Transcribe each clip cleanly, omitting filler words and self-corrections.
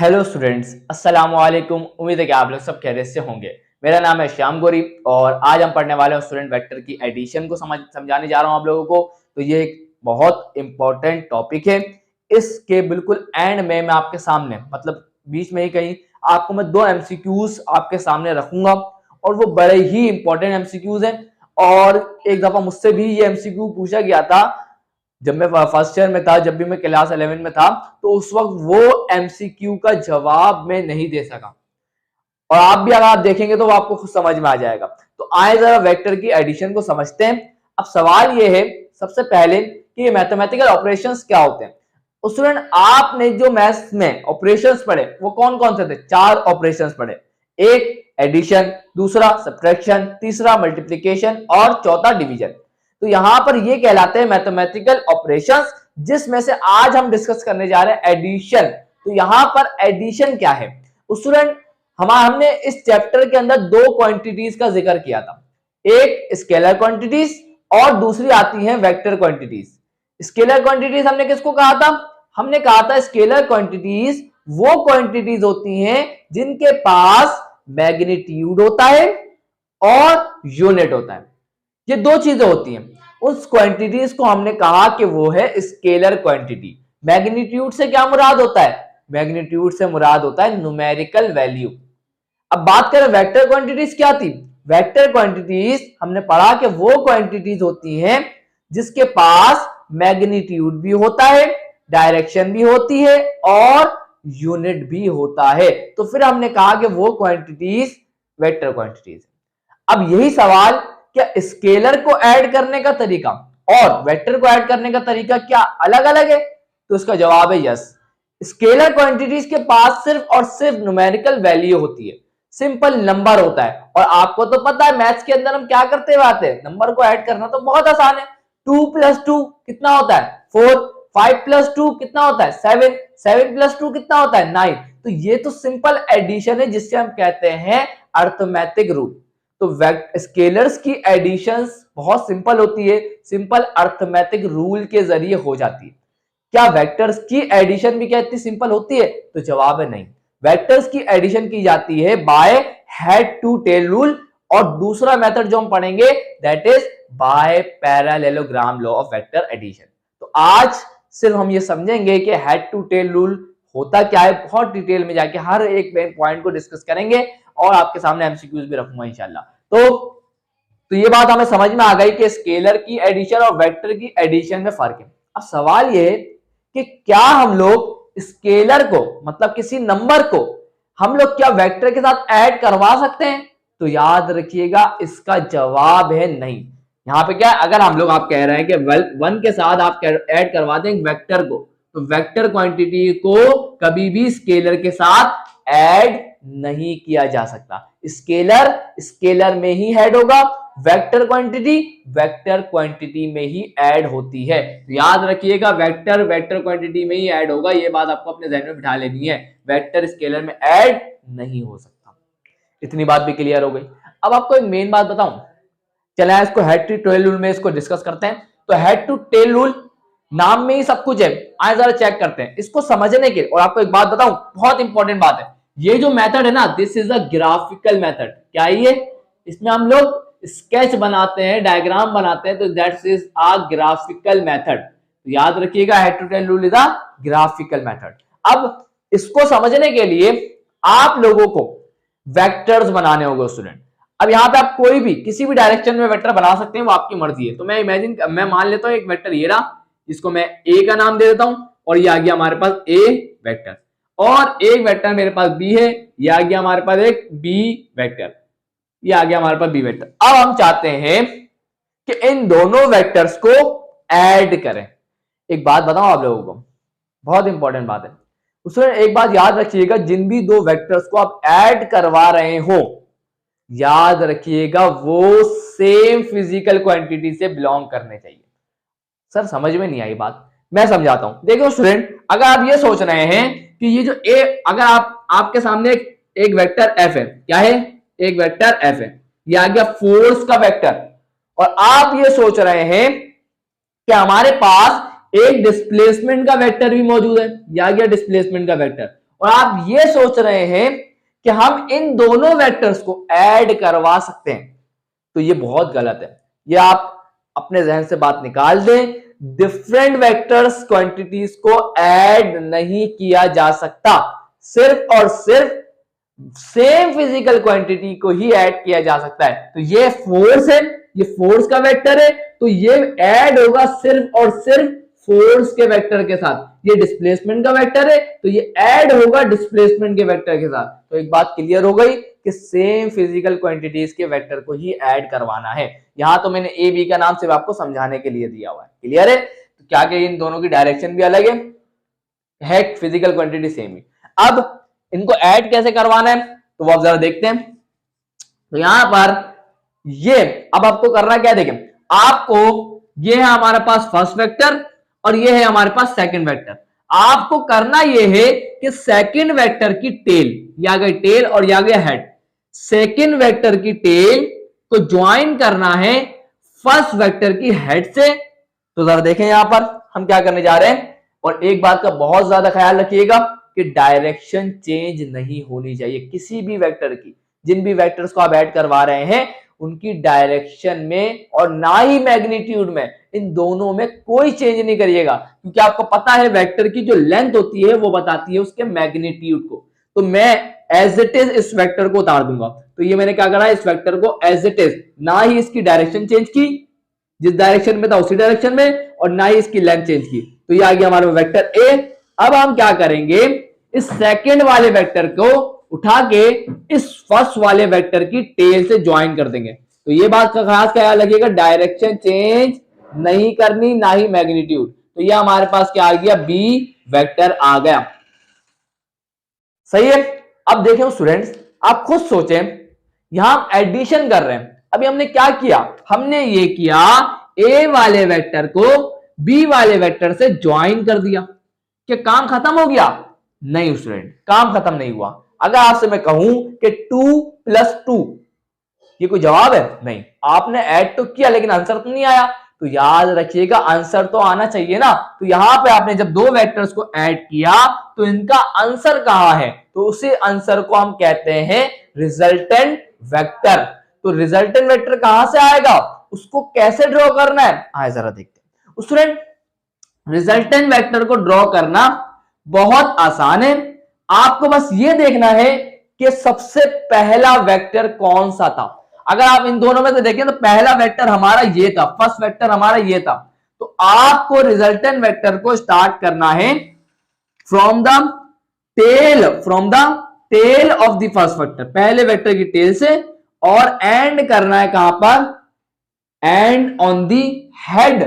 Hello students, अस्सलाम वालेकुम। उम्मीद है कि आप लोग सब खैरियत से होंगे। मेरा नाम है श्याम गोरी और आज हम पढ़ने वाले हैं स्टूडेंट वेक्टर की एडिशन को समझाने जा रहा हूं आप लोगों को। तो ये एक बहुत इंपॉर्टेंट टॉपिक है। इसके बिल्कुल एंड में मैं आपके सामने मतलब बीच में ही कहीं आपको मैं दो एमसीक्यूज आपके सामने रखूंगा और वो बड़े ही इंपॉर्टेंट एमसीक्यूज हैं। और एक दफा मुझसे भी ये एमसीक्यू पूछा गया था जब मैं फर्स्ट ईयर में था, जब भी मैं क्लास 11 में था, तो उस वक्त वो एमसीक्यू का जवाब मैं नहीं दे सका। और आप भी अगर आप देखेंगे तो वो आपको खुद समझ में आ जाएगा। तो आए जरा वेक्टर की एडिशन को समझते हैं। अब सवाल ये है सबसे पहले कि ये मैथमेटिकल ऑपरेशंस क्या होते हैं। स्टूडेंट, आपने जो मैथ्स में ऑपरेशंस पढ़े वो कौन कौन से थे? 4 ऑपरेशंस पढ़े। एक एडिशन, दूसरा सब्ट्रैक्शन, तीसरा मल्टीप्लिकेशन और चौथा डिवीजन। तो यहां पर ये कहलाते हैं मैथमेटिकल ऑपरेशंस, जिसमें से आज हम डिस्कस करने जा रहे हैं एडिशन। तो यहां पर एडिशन क्या है स्टूडेंट? हमने इस चैप्टर के अंदर दो क्वांटिटीज का जिक्र किया था, एक स्केलर क्वांटिटीज और दूसरी आती है वेक्टर क्वांटिटीज। स्केलर क्वांटिटीज हमने किसको कहा था? हमने कहा था स्केलर क्वांटिटीज वो क्वांटिटीज होती हैं जिनके पास मैग्नीट्यूड होता है और यूनिट होता है। ये दो चीजें होती हैं। उस क्वांटिटीज को हमने कहा कि वो है स्केलर क्वांटिटी। मैग्नीट्यूड से क्या मुराद होता है? मैग्नीट्यूड से मुराद होता है न्यूमेरिकल वैल्यू। अब बात करें वेक्टर क्वांटिटीज क्या थी। वेक्टर क्वांटिटीज हमने पढ़ा कि वो क्वांटिटीज होती हैं जिसके पास मैग्नीट्यूड भी होता है, डायरेक्शन भी होती है और यूनिट भी होता है। तो फिर हमने कहा कि वो क्वांटिटीज वेक्टर क्वांटिटीज। अब यही सवाल, क्या स्केलर को ऐड करने का तरीका और वेक्टर को ऐड करने का तरीका क्या अलग अलग है? तो इसका जवाब है यस। स्केलर क्वांटिटीज के पास सिर्फ और सिर्फ न्यूमेरिकल वैल्यू होती है, सिंपल नंबर होता है। और आपको तो पता है मैथ्स के अंदर हम क्या करते आते हैं, नंबर को ऐड करना तो बहुत आसान है। 2 + 2 कितना होता है? 4। 5 + 2 कितना होता है? 7। 7 + 2 कितना होता है? 9। तो ये तो सिंपल एडिशन है जिससे हम कहते हैं अर्थमेटिक रूल। तो स्केलर्स की एडिशंस बहुत सिंपल होती है, सिंपल अर्थमेटिक रूल के जरिए हो जाती है। क्या वेक्टर्स की एडिशन भी क्या इतनी सिंपल होती है? तो जवाब है नहीं। वेक्टर्स की एडिशन की जाती है by head to tail rule और दूसरा मेथड जो हम पढ़ेंगे that is by parallelogram law of vector addition. तो आज सिर्फ हम ये समझेंगे कि हेड टू टेल रूल होता क्या है, बहुत डिटेल में जाके हर एक पॉइंट को डिस्कस करेंगे और आपके सामने एमसीक्यूज भी रखूंगा इंशाल्लाह। तो ये बात हमें समझ में आ गई कि स्केलर की एडिशन और वेक्टर की एडिशन में फर्क है। अब सवाल ये है कि क्या हम लोग स्केलर को मतलब किसी नंबर को हम लोग क्या वेक्टर के साथ ऐड करवा सकते हैं? तो याद रखिएगा इसका जवाब है नहीं। यहां पे क्या, अगर हम लोग आप कह रहे हैं कि 1 के साथ आप ऐड करवा दें वेक्टर को, तो वेक्टर क्वांटिटी को कभी भी स्केलर के साथ ऐड नहीं किया जा सकता। स्केलर स्केलर में ही ऐड होगा, वेक्टर क्वांटिटी में ही ऐड होती है। तो याद रखिएगा वेक्टर क्वांटिटी में ही ऐड होगा, ये बात आपको अपने जहन में बिठा लेनी है। वेक्टर स्केलर में ऐड नहीं हो सकता। इतनी बात भी क्लियर हो गई। अब आपको एक मेन बात बताऊं, चले इसको हेड टू टेल रूल में इसको डिस्कस करते हैं। तो हेड टू टेल रूल नाम में ही सब कुछ है। आए जरा चेक करते हैं इसको समझने के। और आपको एक बात बताऊं, बहुत इंपॉर्टेंट बात है, ये जो मेथड है ना, this is a graphical method. क्या ये? इसमें हम लोग स्केच बनाते हैं, डायग्राम बनाते हैं, तो that's is a graphical method. तो याद रखिएगा head to tail rule is a graphical method. अब इसको समझने के लिए आप लोगों को वेक्टर्स बनाने होंगे स्टूडेंट। अब यहाँ पे आप कोई भी किसी भी डायरेक्शन में वेक्टर बना सकते हैं, वो आपकी मर्जी है। तो मैं मान लेता हूं एक वेक्टर ये रहा, इसको मैं ए का नाम दे देता हूं और ये आ गया हमारे पास ए वेक्टर, और एक वेक्टर मेरे पास बी है, ये आ गया हमारे पास एक बी वेक्टर, ये आ गया हमारे पास बी वेक्टर। अब हम चाहते हैं कि इन दोनों वेक्टर्स को ऐड करें। एक बात बताऊं आप लोगों को, बहुत इंपॉर्टेंट बात है। उसमें एक बात याद रखिएगा, जिन भी दो वेक्टर्स को आप ऐड करवा रहे हो, याद रखिएगा वो सेम फिजिकल क्वांटिटी से बिलोंग करने चाहिए। सर समझ में नहीं आई बात, मैं समझाता हूं। देखो स्टूडेंट, अगर आप ये सोच रहे हैं कि ये जो ए, अगर आपके सामने एक वेक्टर एफ है, क्या है? एक वेक्टर एफ है, ये आ गया फोर्स का वेक्टर, और आप ये सोच रहे हैं कि हमारे पास एक डिस्प्लेसमेंट का वेक्टर भी मौजूद है, ये आ गया डिस्प्लेसमेंट का वेक्टर, और आप ये सोच रहे हैं कि हम इन दोनों वेक्टर्स को ऐड करवा सकते हैं, तो ये बहुत गलत है। ये आप अपने जहन से बात निकाल दें। डिफरेंट वेक्टर्स क्वांटिटीज को ऐड नहीं किया जा सकता, सिर्फ और सिर्फ सेम फिजिकल क्वांटिटी को ही ऐड किया जा सकता है। तो ये फोर्स है, ये फोर्स का वेक्टर है, तो ये ऐड होगा सिर्फ और सिर्फ फोर्स के वेक्टर के साथ। ये डिस्प्लेसमेंट का वेक्टर है, तो ये ऐड होगा डिस्प्लेसमेंट के वेक्टर के साथ। तो एक बात क्लियर हो गई कि सेम फिजिकल क्वांटिटीज के वेक्टर को ही ऐड करवाना है। यहां तो मैंने ए बी का नाम सिर्फ आपको समझाने के लिए दिया हुआ है। क्लियर है? तो क्या कि इन दोनों की डायरेक्शन भी अलग है फिजिकल क्वांटिटी सेम ही। अब इनको ऐड कैसे करवाना है तो वो आप जरा देखते हैं। तो यहां पर ये अब आपको करना क्या, देखें आपको, ये है हमारे पास फर्स्ट वेक्टर और ये है हमारे पास सेकंड वेक्टर। आपको करना ये है कि सेकंड वेक्टर की टेल, या गई टेल और या गया हेड, सेकंड वेक्टर की टेल को ज्वाइन करना है फर्स्ट वेक्टर की हेड से। तो जरा देखें यहां पर हम क्या करने जा रहे हैं। और एक बात का बहुत ज्यादा ख्याल रखिएगा कि डायरेक्शन चेंज नहीं होनी चाहिए किसी भी वेक्टर की। जिन भी वेक्टर्स को आप ऐड करवा रहे हैं उनकी डायरेक्शन में और ना ही मैग्नीट्यूड में, इन दोनों में कोई चेंज नहीं करिएगा, क्योंकि आपको पता है वेक्टर की जो लेंथ होती है वो बताती है उसके मैग्नीट्यूड को। तो मैं एज इट इज इस वेक्टर को उतार दूंगा। तो ये मैंने क्या करा, इस वेक्टर को एज इट इज, ना ही इसकी डायरेक्शन चेंज की, जिस डायरेक्शन में था उसी डायरेक्शन में, और ना ही इसकी लेंथ चेंज की। तो ये आ गया हमारा वेक्टर ए। अब हम क्या करेंगे, इस सेकंड वाले वेक्टर को उठा के इस फर्स्ट वाले वेक्टर की टेल से ज्वाइन कर देंगे। तो ये बात का खास ख्याल रखिएगा, डायरेक्शन चेंज नहीं करनी, ना ही मैग्नीट्यूड। तो ये हमारे पास क्या आ गया, बी वेक्टर आ गया। सही है। अब देखें स्टूडेंट्स, आप खुद सोचें, यहां हम एडिशन कर रहे हैं। अभी हमने क्या किया, हमने ये किया ए वाले वेक्टर को बी वाले वेक्टर से ज्वाइन कर दिया। क्या काम खत्म हो गया? नहीं स्टूडेंट, काम खत्म नहीं हुआ। अगर आपसे मैं कहूं कि 2 + 2, ये कोई जवाब है? नहीं। आपने ऐड तो किया लेकिन आंसर तो नहीं आया। तो याद रखिएगा आंसर तो आना चाहिए ना। तो यहां पे आपने जब दो वेक्टर्स को ऐड किया तो इनका आंसर कहां है, तो उसी आंसर को हम कहते हैं रिजल्टेंट वेक्टर। तो रिजल्टेंट वेक्टर कहां से आएगा, उसको कैसे ड्रॉ करना है, आए जरा देखते हैं। स्टूडेंट, रिजल्टेंट वेक्टर को ड्रॉ करना बहुत आसान है। आपको बस ये देखना है कि सबसे पहला वेक्टर कौन सा था। अगर आप इन दोनों में से देखें तो पहला वेक्टर हमारा ये था, फर्स्ट वेक्टर हमारा ये था। तो आपको रिजल्टेंट वेक्टर को स्टार्ट करना है from the tail of the first vector, पहले वेक्टर की टेल से, और एंड करना है कहां पर, एंड ऑन दी हेड,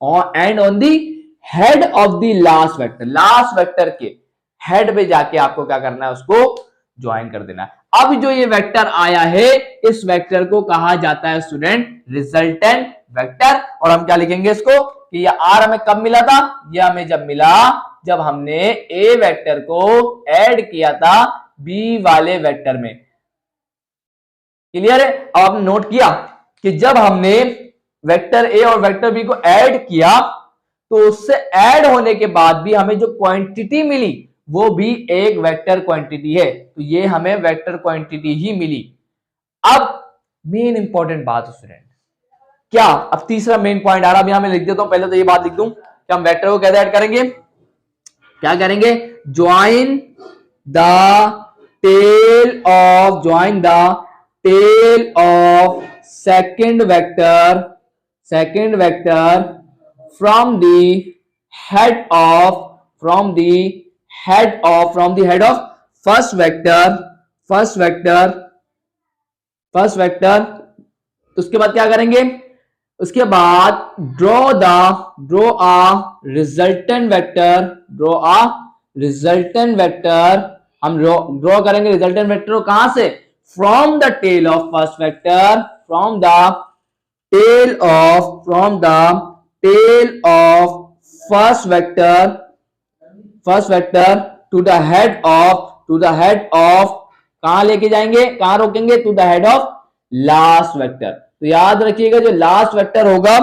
और end on the head of the last vector, last vector के हेड पे जाके आपको क्या करना है, उसको ज्वाइन कर देना है। अब जो ये वेक्टर आया है, इस वेक्टर को कहा जाता है स्टूडेंट रिजल्टेंट वेक्टर। और हम क्या लिखेंगे इसको, कि ये आर हमें कब मिला था, ये हमें जब मिला जब हमने ए वेक्टर को ऐड किया था बी वाले वेक्टर में। क्लियर है? अब आपने नोट किया कि जब हमने वेक्टर ए और वेक्टर बी को ऐड किया तो उससे ऐड होने के बाद भी हमें जो क्वांटिटी मिली वो भी एक वेक्टर क्वांटिटी है। तो ये हमें वेक्टर क्वांटिटी ही मिली। अब मेन इंपॉर्टेंट बात स्टूडेंट, क्या अब तीसरा मेन पॉइंट आ रहा, अभी मैं लिख देता हूं। पहले तो ये बात लिख दूं कि हम वेक्टर को कैसे ऐड करेंगे, क्या करेंगे, join the tail of second vector from the head of first vector। तो उसके बाद क्या करेंगे, उसके बाद ड्रॉ a resultant vector। हम ड्रॉ करेंगे रिजल्टेंट वेक्टर को कहां से, from the tail of first vector, from the tail of first vector to the head of कहां लेके जाएंगे, कहां रोकेंगे, to the head of last vector. तो याद रखिएगा जो लास्ट वेक्टर होगा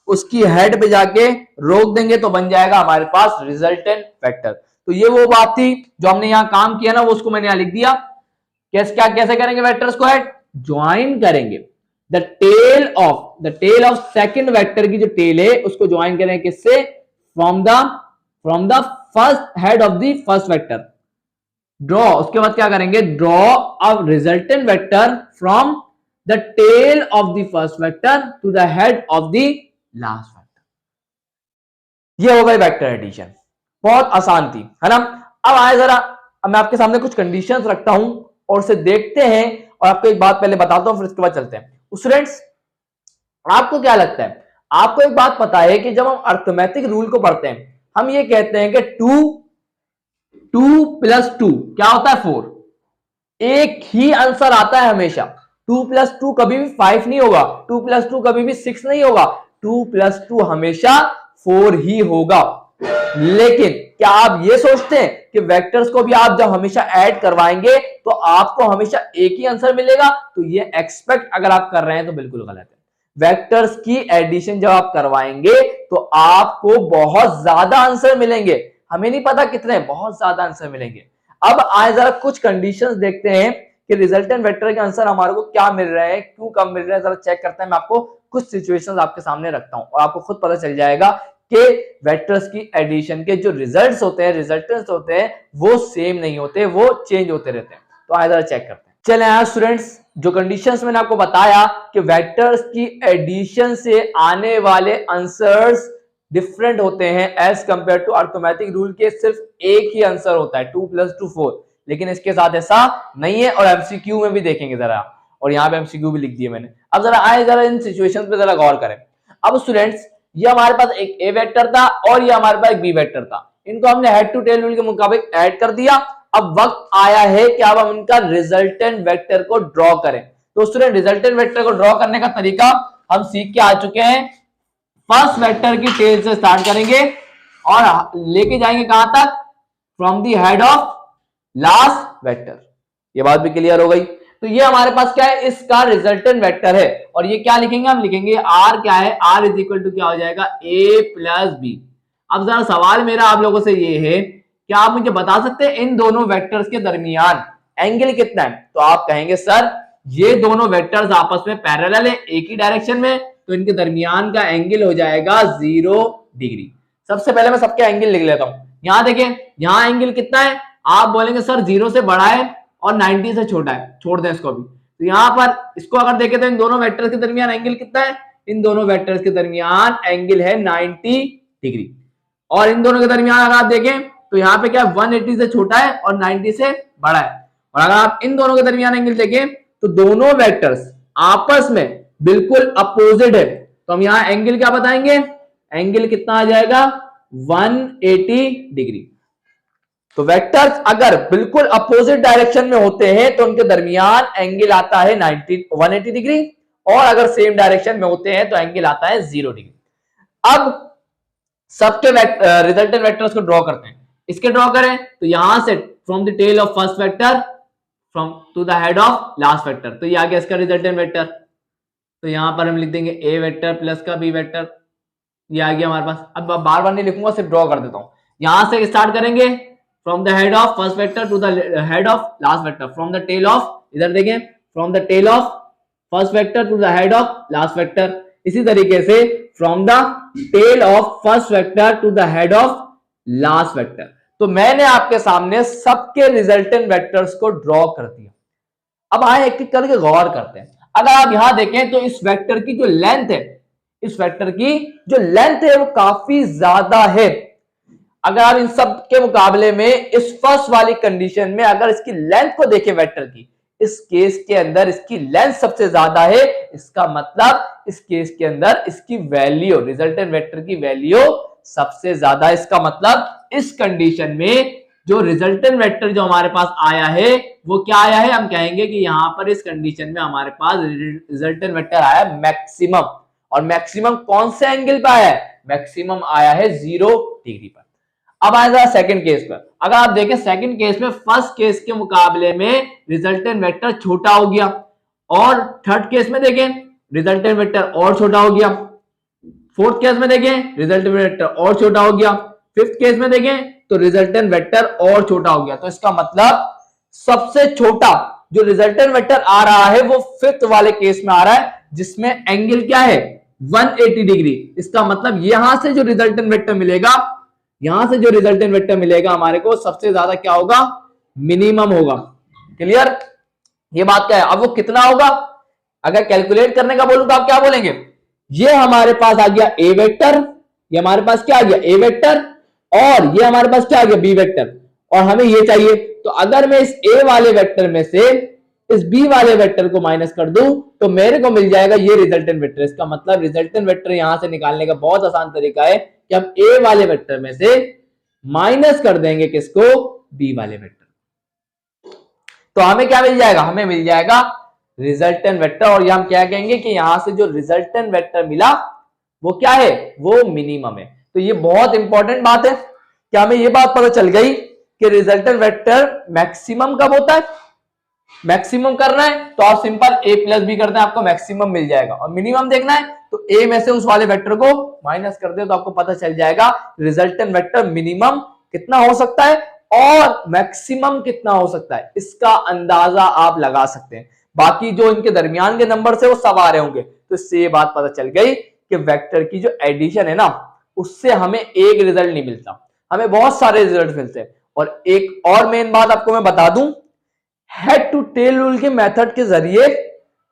उसकी हेड पे जाके रोक देंगे तो बन जाएगा हमारे पास रिजल्टेंट वेक्टर। तो ये वो बात थी जो हमने यहाँ काम किया ना, वो उसको मैंने यहाँ लिख दिया। कैसे करेंगे वेक्टर्स को ऐड? ज्वाइन करेंगे। The tail of second vector की जो टेल है उसको ज्वाइन करेंगे किससे? From the first head of the first vector. Draw, उसके बाद क्या करेंगे? Draw a resultant vector from the tail of the first vector to the head of the last vector. ये हो गई वेक्टर एडिशन, बहुत आसान थी, है ना। अब आए जरा, अब मैं आपके सामने कुछ कंडीशंस रखता हूं और उसे देखते हैं, और आपको एक बात पहले बताता हूं, फिर इसके बाद चलते हैं। स्टूडेंट्स, आपको क्या लगता है? आपको एक बात पता है कि जब हम अर्थमेटिक रूल को पढ़ते हैं, हम ये कहते हैं कि 2 + 2 क्या होता है? 4। एक ही आंसर आता है हमेशा। 2 + 2 कभी भी 5 नहीं होगा, 2 + 2 कभी भी 6 नहीं होगा, 2 + 2 हमेशा 4 ही होगा। लेकिन क्या आप ये सोचते हैं कि वेक्टर्स को भी आप जब हमेशा ऐड करवाएंगे तो आपको हमेशा एक ही आंसर मिलेगा? तो ये एक्सपेक्ट अगर आप कर रहे हैं तो बिल्कुल गलत है। वेक्टर्स की एडिशन जब आप करवाएंगे तो आपको बहुत ज्यादा आंसर मिलेंगे। हमें नहीं पता कितने, बहुत ज्यादा आंसर मिलेंगे। अब आए जरा कुछ कंडीशंस देखते हैं कि रिजल्टेंट वेक्टर के आंसर हमारे को क्या मिल रहे हैं, क्यों कम मिल रहे हैं, जरा चेक करते हैं। मैं आपको कुछ सिचुएशंस आपके सामने रखता हूं और आपको खुद पता चल जाएगा कि वेक्टर्स की एडिशन के जो रिजल्ट्स होते हैं, रिजल्टेंट्स होते हैं, वो सेम नहीं होते, वो चेंज होते रहते हैं। तो आइए जरा चेक करते हैं। चलें यार स्टूडेंट्स, जो कंडीशंस मैंने आपको बताया कि वेक्टर्स की एडिशन से आने वाले आंसर्स डिफरेंट होते हैं as compare to arithmetic rule के सिर्फ एक ही आंसर होता है 2 + 2 4, लेकिन इसके साथ ऐसा नहीं है। और एमसीक्यू में भी देखेंगे जरा, और यहाँ पे एमसीक्यू भी लिख दिए मैंने। अब जरा आए जरा इन सिचुएशंस पे जरा गौर करें। अब स्टूडेंट्स, ये हमारे पास एक ए वेक्टर था और ये हमारे पास एक बी वेक्टर था। इनको हमने हेड टू टेल रूल के मुताबिक ऐड कर दिया। अब वक्त आया है कि अब हम इनका रिजल्टेंट वेक्टर को ड्रॉ करें। तो स्टूडेंट, रिजल्टेंट वेक्टर को ड्रॉ करने का तरीका हम सीख के आ चुके हैं। फर्स्ट वेक्टर की टेल से स्टार्ट करेंगे और लेके जाएंगे कहां तक? From the head of last vector. ये बात भी क्लियर हो गई। तो ये हमारे पास क्या है? इसका रिजल्टेंट वेक्टर है। और ये क्या लिखेंगे? हम लिखेंगे आर क्या है? आर इज इक्वल टू क्या हो जाएगा? ए प्लस बी। अब जरा सवाल मेरा आप लोगों से ये है, क्या आप मुझे बता सकते हैं इन दोनों वेक्टर्स के दरमियान एंगल कितना है? तो आप कहेंगे सर ये दोनों वेक्टर्स आपस में पैरेलल है, एक ही डायरेक्शन में, तो इनके दरमियान का एंगल हो जाएगा 0 डिग्री। सबसे पहले मैं सबके एंगल लिख लेता हूं। यहां देखें, यहां एंगल कितना है? आप बोलेंगे सर 0 से बड़ा है और 90 से छोटा है, छोड़ दें इसको भी। तो यहां पर इसको अगर देखें तो इन दोनों वेक्टर्स के दरमियान एंगल कितना है? इन दोनों वेक्टर्स के दरमियान एंगल है 90 डिग्री। और इन दोनों के दरमियान अगर आप देखें तो यहाँ पे क्या 180 से छोटा है और 90 से बड़ा है। और अगर आप इन दोनों के दरमियान एंगल देखें तो दोनों वेक्टर्स आपस में बिल्कुल अपोजिट है। तो हम यहाँ एंगल क्या बताएंगे? एंगल कितना आ जाएगा? 180 डिग्री। तो वेक्टर्स अगर बिल्कुल अपोजिट डायरेक्शन में होते हैं तो उनके दरमियान एंगल आता है 180 डिग्री, और अगर सेम डायरेक्शन में होते हैं तो एंगल आता है 0 डिग्री। अब सबके रिजल्टेंट वेक्टर्स को ड्रॉ करते हैं। इसके ड्रॉ करें तो यहां से from the tail of first vector from to the head of last vector, तो ये आ गया इसका रिजल्टेंट वेक्टर। तो यहां पर हम लिख देंगे ए वेक्टर प्लस का बी वेक्टर, ये आ गया हमारे पास। अब बार बार नहीं लिखूंगा, सिर्फ ड्रॉ कर देता हूं। यहां से स्टार्ट करेंगे from the head of first vector to the head of last vector, from the tail of, इधर देखें, from the tail of first vector to the head of last vector. इसी तरीके से from the tail of first vector to the head of last vector. तो मैंने आपके सामने सबके रिजल्टेंट वेक्टर्स को ड्रॉ कर दिया। अब आए एक एक करके गौर करते हैं। अगर आप यहां देखें तो इस वेक्टर की जो लेंथ है, इस वेक्टर की जो लेंथ है वो काफी ज्यादा है। अगर आप इन सब के मुकाबले में इस फर्स्ट वाली कंडीशन में अगर इसकी लेंथ को देखें वेक्टर की, इस केस के अंदर इसकी लेंथ सबसे ज्यादा है। इसका मतलब इस केस के अंदर इसकी वैल्यू, रिजल्टेंट वेक्टर की वैल्यू सबसे ज्यादा। इसका मतलब इस कंडीशन में जो रिजल्टेंट वेक्टर जो हमारे पास आया है वो क्या आया है? हम कहेंगे कि यहां पर इस कंडीशन में हमारे पास रिजल्टेंट वेक्टर आया मैक्सिमम। और मैक्सिमम कौन से एंगल पे आया है? मैक्सिमम आया है 0 डिग्री पर। अब आएगा सेकंड केस पर। अगर आप देखें सेकंड केस में फर्स्ट केस के मुकाबले में रिजल्टेंट वेक्टर छोटा हो गया, और थर्ड केस में देखें रिजल्टेंट वेक्टर और छोटा हो गया, फोर्थ केस में देखें रिजल्टेंट वेक्टर और छोटा हो गया, फिफ्थ केस में देखें तो रिजल्टेंट वेक्टर और छोटा हो गया, तो इसका मतलब सबसे छोटा जो रिजल्टेंट वेक्टर आ रहा है वो फिफ्थ वाले केस में आ रहा है, जिसमें एंगल क्या है 180 डिग्री। इसका मतलब यहां से जो रिजल्टेंट वेक्टर मिलेगा, यहां से जो रिजल्टेंट वेक्टर मिलेगा हमारे को सबसे ज्यादा क्या होगा, मिनिमम होगा। क्लियर, ये बात क्या है। अब वो कितना होगा, अगर कैलकुलेट करने का बोलूं तो आप क्या बोलेंगे, ये हमारे पास आ गया ए वेक्टर, ये हमारे पास क्या आ गया ए वेक्टर, और ये हमारे पास क्या आ गया बी वेक्टर, और हमें ये चाहिए। तो अगर मैं इस ए वाले वेक्टर में से इस बी वाले वेक्टर को माइनस कर दूं तो मेरे को मिल जाएगा ये रिजल्टेंट वेक्टर। इसका मतलब रिजल्टेंट वेक्टर यहां से निकालने का बहुत आसान तरीका है कि हम ए वाले वेक्टर में से माइनस कर देंगे किसको, बी वाले वेक्टर। तो हमें क्या मिल जाएगा, हमें मिल जाएगा रिजल्टेंट वेक्टर, और ये हम क्या कहेंगे कि यहां से जो रिजल्टेंट वेक्टर मिला वो क्या है, वो मिनिमम है। तो ये बहुत इंपॉर्टेंट बात है। क्या हमें ये बात पता चल गई कि रिजल्टेंट वेक्टर मैक्सिमम कब होता है, मैक्सिमम करना है तो आप सिंपल a प्लस बी करते हैं, आपको मैक्सिमम मिल जाएगा। और मिनिमम देखना है तो a में से उस वाले वेक्टर को माइनस कर दे तो आपको पता चल जाएगा रिजल्टेंट वेक्टर मिनिमम कितना हो सकता है और मैक्सिमम कितना हो सकता है, इसका अंदाजा आप लगा सकते हैं। बाकी जो इनके दरमियान के नंबर से वो सब आ रहे होंगे। तो इससे ये बात पता चल गई कि वेक्टर की जो एडिशन है ना, उससे हमें एक रिजल्ट नहीं मिलता, हमें बहुत सारे रिजल्ट मिलते हैं। और एक और मेन बात आपको मैं बता दूं, हेड टू टेल रूल के मेथड के जरिए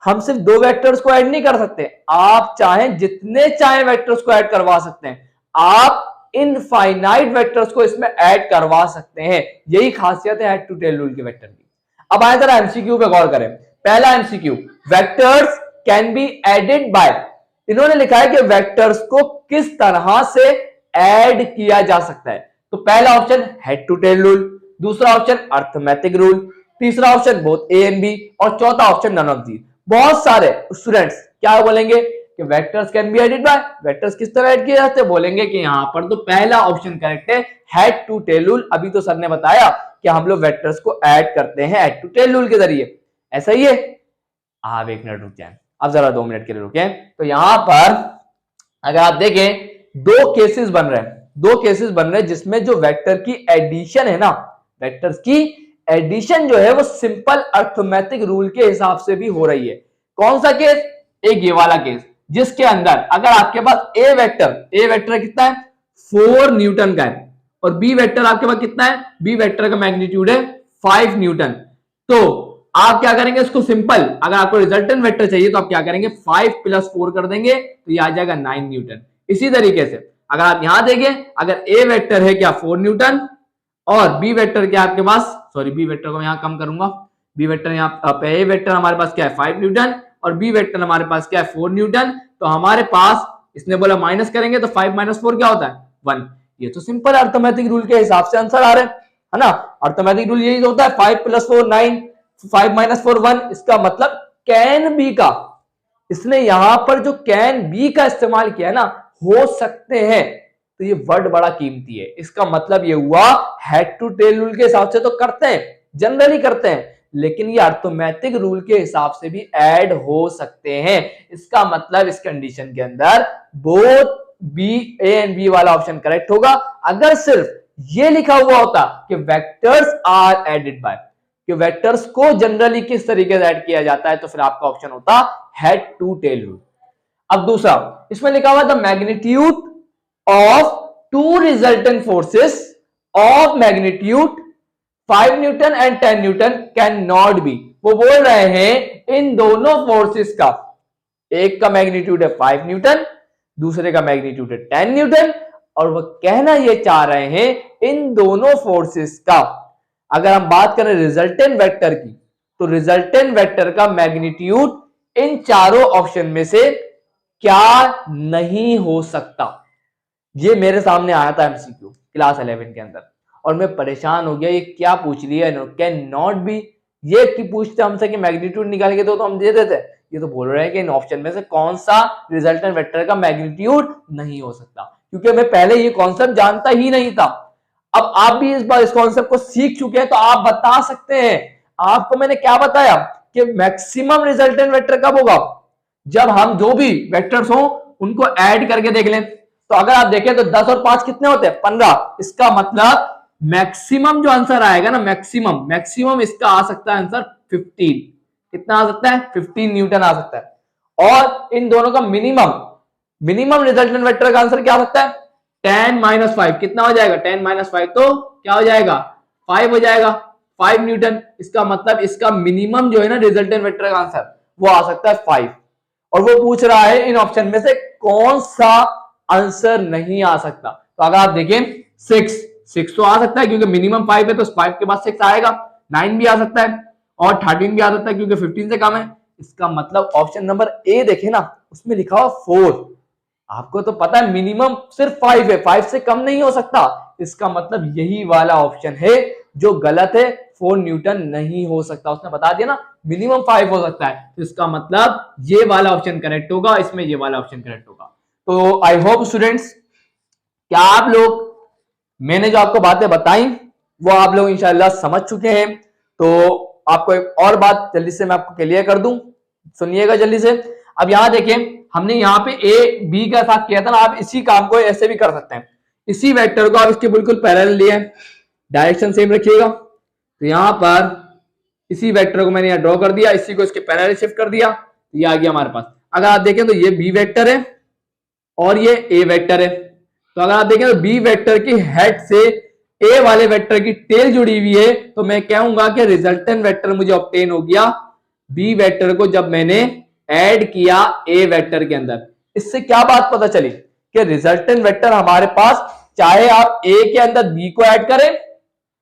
हम सिर्फ दो वेक्टर्स को ऐड नहीं कर सकते, आप चाहें जितने चाहे वेक्टर्स को ऐड करवा सकते हैं। आप इनफाइनाइट वेक्टर्स को इसमें ऐड करवा सकते हैं, यही खासियत है हेड टू टेल रूल के वेक्टर की। अब आए जरा एमसीक्यू पे गौर करें। पहला MCQ, vectors can be added by, इन्होंने लिखा है कि वेक्टर्स को किस तरह से ऐड किया जा सकता है। तो पहला option head to tail rule, दूसरा ऑप्शन अर्थमेटिक रूल, तीसरा option both A and B, और चौथा ऑप्शन नन ऑफ दी। बहुत सारे स्टूडेंट्स क्या बोलेंगे कि vectors can be added by, vectors किस तरह ऐड किए जाते हैं, बोलेंगे कि यहां पर तो पहला ऑप्शन करेक्ट है, हेड टू टेल रूल। अभी तो सर ने बताया कि हम लोग वेक्टर्स को ऐड करते हैं हेड टू टेल रूल के जरिए, ऐसा ही है। आप एक मिनट रुक जाए, अब जरा 2 मिनट के लिए रुके। तो यहां पर अगर आप देखें दो केसेस बन रहे हैं, दो केसेस बन रहे हैं जिसमें जो वेक्टर की एडिशन है ना, वेक्टर्स की एडिशन जो है वो सिंपल अर्थमेटिक रूल के हिसाब से भी हो रही है। कौन सा केस, एक ये वाला केस जिसके अंदर अगर आपके पास ए वेक्टर कितना है 4 न्यूटन का है, और बी वेक्टर आपके पास कितना है, बी वेक्टर का मैग्नीट्यूड है 5 न्यूटन। तो आप क्या करेंगे इसको सिंपल, अगर आपको रिजल्टेंट वेक्टर चाहिए तो आप क्या करेंगे 5 + 4 कर देंगे तो ये आ जाएगा 9 न्यूटन। इसी तरीके से अगर आप यहां देखें, अगर ए वेक्टर है क्या 4 न्यूटन और बी वेक्टर क्या आपके पास, सॉरी बी वेक्टर को मैं यहां कम करूंगा, बी वेक्टर यहाँ ए वेक्टर हमारे पास क्या है 5 न्यूटन और बी वेक्टर हमारे पास क्या है 4 न्यूटन। तो हमारे पास इसने बोला माइनस करेंगे तो 5 - 4 क्या होता है 1। ये तो सिंपल अर्थमेटिक रूल के हिसाब से आंसर आ रहे हैं, है ना। अर्थमेटिक रूल यही होता है 5 + 4 9, 5 - 4 1। इसका मतलब कैन बी का, इसने यहां पर जो कैन बी का इस्तेमाल किया है ना, हो सकते हैं, तो ये वर्ड बड़ा कीमती है। इसका मतलब ये हुआ हेड टू टेल रूल के हिसाब से तो करते हैं, जनरली करते हैं, लेकिन ये अर्थमेटिक रूल के हिसाब से भी ऐड हो सकते हैं। इसका मतलब इस कंडीशन के अंदर both B A and B वाला ऑप्शन करेक्ट होगा। अगर सिर्फ ये लिखा हुआ होता कि वेक्टर्स आर एडेड बाय, कि वेक्टर्स को जनरली किस तरीके से ऐड किया जाता है, तो फिर आपका ऑप्शन होता हेड टू टेल रूल। अब दूसरा इसमें लिखा हुआ the magnitude of two resultant forces of magnitude 5 Newton and 10 Newton can not be. वो बोल रहे हैं इन दोनों फोर्सेस का, एक का मैग्नीट्यूड है 5 न्यूटन, दूसरे का मैग्नीट्यूड है 10 न्यूटन, और वो कहना ये चाह रहे हैं इन दोनों फोर्सेस का, अगर हम बात करें रिजल्टेंट वेक्टर की, तो रिजल्टेंट वेक्टर का मैग्नीट्यूड इन चारों ऑप्शन में से क्या नहीं हो सकता। ये मेरे सामने आया था एमसीक्यू क्लास 11 के अंदर, और मैं परेशान हो गया, ये क्या पूछ लिया, कैन नॉट बी। ये की पूछते हमसे कि मैग्नीट्यूड निकाल के दो तो हम दे देते, ये तो बोल रहे हैं कि इन ऑप्शन में से कौन सा रिजल्टेंट वेक्टर का मैग्नीट्यूड नहीं हो सकता, क्योंकि मैं पहले ये कॉन्सेप्ट जानता ही नहीं था। अब आप भी इस बार इस कॉन्सेप्ट को सीख चुके हैं, तो आप बता सकते हैं। आपको मैंने क्या बताया कि मैक्सिमम रिजल्टेंट वेक्टर कब होगा, जब हम जो भी वेक्टर्स हो उनको ऐड करके देख लें। तो तो अगर आप देखें तो 10 और 5 कितने होते हैं? 15। इसका मतलब मैक्सिमम जो आंसर आएगा ना, मैक्सिमम इसका आ सकता है आंसर 15। कितना आ सकता है? 15 न्यूटन आ सकता है। और इन दोनों का मिनिमम रिजल्टेंट वेक्टर का आंसर क्या हो सकता है? 10 - 5। कितना हो जाएगा? 10 - 5 तो क्या हो जाएगा? 5 हो जाएगा, 5 न्यूटन। इसका मतलब इसका मिनिमम जो है ना रिजल्टेंट वेक्टर का आंसर वो आ सकता है 5। और वो पूछ रहा है इन ऑप्शन में से कौन सा आंसर नहीं आ सकता। तो अगर आप देखें 6 तो आ सकता है क्योंकि मिनिमम 5 है, तो 5 के बाद 6 आएगा। 9 भी आ सकता है और 13 भी आ सकता है क्योंकि 15 से कम है। इसका मतलब ऑप्शन नंबर ए देखे ना, उसमें लिखा हुआ 4। आपको तो पता है मिनिमम सिर्फ 5 है, 5 से कम नहीं हो सकता। इसका मतलब यही वाला ऑप्शन है जो गलत है, 4 न्यूटन नहीं हो सकता। उसने बता दिया ना मिनिमम 5 हो सकता है, तो इसका मतलब ये वाला ऑप्शन करेक्ट होगा, इसमें ये वाला ऑप्शन करेक्ट होगा। तो आई होप स्टूडेंट्स, क्या आप लोग मैंने जो आपको बातें बताई वो आप लोग इंशाल्लाह समझ चुके हैं। तो आपको एक और बात जल्दी से मैं आपको क्लियर कर दूं, सुनिएगा जल्दी से। अब यहां देखें, हमने यहाँ पे ए बी का साथ किया था ना, आप इसी काम को ऐसे भी कर सकते हैं। इसी वेक्टर को आप इसके बिल्कुल पैरेलल लिए, डायरेक्शन सेम रखिएगा। तो यहां पर इसी वेक्टर को मैंने यहाँ ड्रॉ कर दिया, इसी को इसके पैरेलल शिफ्ट कर दिया, तो ये आ गया हमारे पास। अगर आप देखें तो ये बी वेक्टर है और ये ए वेक्टर है। तो अगर आप देखें तो बी वेक्टर की हेड से ए वाले वेक्टर की टेल जुड़ी हुई है, तो मैं कहूंगा कि रिजल्टेंट वेक्टर मुझे ऑब्टेन हो गया बी वेक्टर को जब मैंने ऐड किया ए वेक्टर के अंदर। इससे क्या बात पता चली कि रिजल्टेंट वेक्टर हमारे पास, चाहे आप ए के अंदर बी को ऐड करें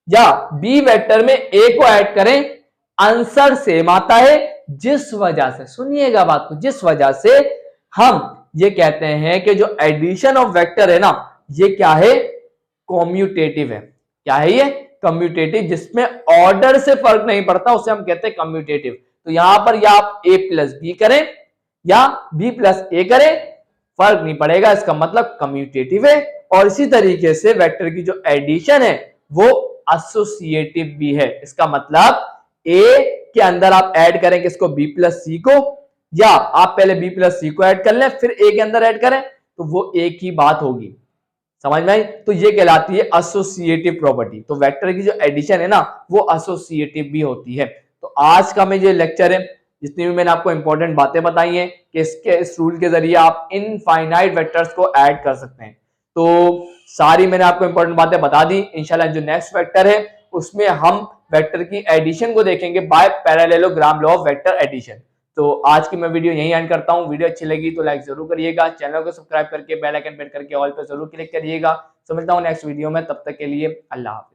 या बी वेक्टर में ए को ऐड करें, आंसर सेम आता है। जिस वजह से, सुनिएगा बात को, जिस वजह से हम ये कहते हैं कि जो एडिशन ऑफ वेक्टर है ना, ये क्या है? कम्यूटेटिव है। क्या है ये? कम्यूटेटिव, जिसमें ऑर्डर से फर्क नहीं पड़ता, उसे हम कहते हैं कम्यूटेटिव। तो यहां पर या आप a प्लस बी करें या b प्लस ए करें, फर्क नहीं पड़ेगा, इसका मतलब कम्यूटेटिव है। और इसी तरीके से वेक्टर की जो एडिशन है वो एसोसिएटिव भी है। इसका मतलब a के अंदर आप ऐड करें किसको? b प्लस सी को, या आप पहले b प्लस सी को ऐड कर लें फिर a के अंदर ऐड करें, तो वो एक ही बात होगी। समझ में आई? तो ये कहलाती है एसोसिएटिव प्रॉपर्टी। तो वेक्टर की जो एडिशन है ना वो एसोसिएटिव भी होती है। तो आज का में ये लेक्चर है, जितनी भी मैंने आपको इंपॉर्टेंट बातें बताई हैं कि इस रूल के जरिए आप इनफाइनाइट वेक्टर्स को ऐड कर सकते हैं। तो सारी मैंने आपको इंपॉर्टेंट बातें बता दी। इंशाल्लाह जो नेक्स्ट वेक्टर है उसमें हम वेक्टर की एडिशन को देखेंगे by parallelogram law of vector addition. तो आज की मैं वीडियो यहीं एंड करता हूं। वीडियो अच्छी लगी तो लाइक जरूर करिएगा, चैनल को सब्सक्राइब करके बेल आइकन प्रेस करके ऑल पे जरूर क्लिक करिएगा। समझता हूं नेक्स्ट वीडियो में, तब तक के लिए अल्लाह हाफ़िज़।